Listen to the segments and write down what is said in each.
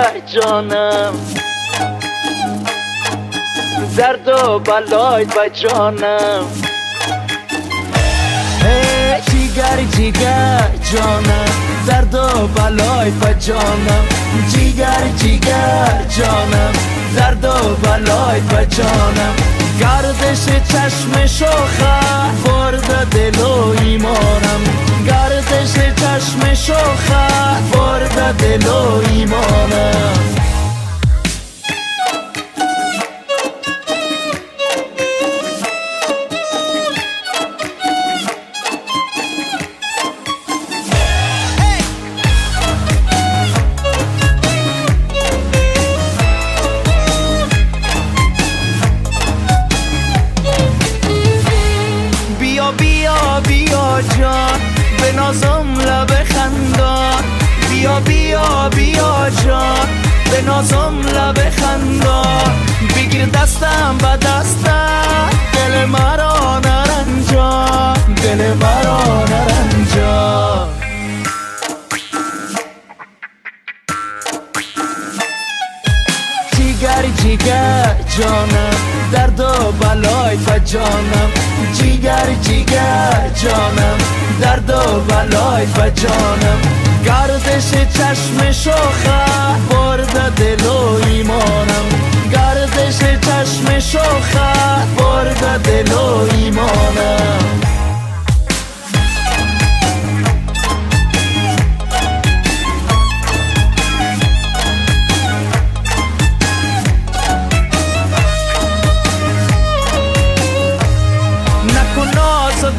جگر جانم، درد و بلای با جانم. جگر جگر جانم، درد و بلای با جانم. جگر جگر جانم، درد و بلای با جانم. گردش چشم شوخه برد دل و ایمانم. گردش چشم شوخه برد دل و ایمانم. بیا بیا جان بنازم لب خندان. بیا بیا بیا جان بنازم لب خندان. بگیر دستم با دستم دل مرا نرنجان، دل مرا نرنجان. جگر جگر جانم، درد و بلای با جانم. جگر جگر جانم، درد و بلای با جانم. گردش چشم شوخه برد دل و ایمانم. گردش چشم شوخه برد دل و ایمانم.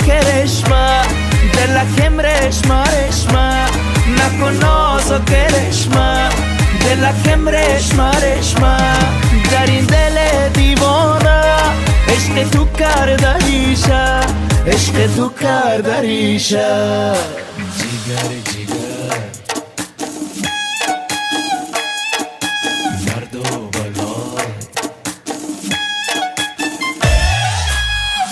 کرشمه دلکم رشمه رشمه، نکن نازو کرشمه دلکم رشمه رشمه. در این دل دیوانه عشق تو کرده ریشه، عشق تو کرده ریشه. جگر جگر درد و بلای.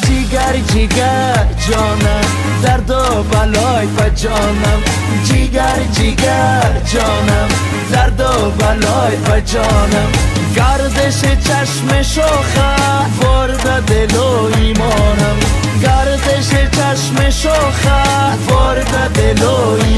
جگر جگر جانم، درد و بلای با جانم. جگر جگر جانم، درد و بلای با جانم. گردش چشم شوخه برد دل و ایمانم. گردش چشم شوخه برد دل و ایمانم.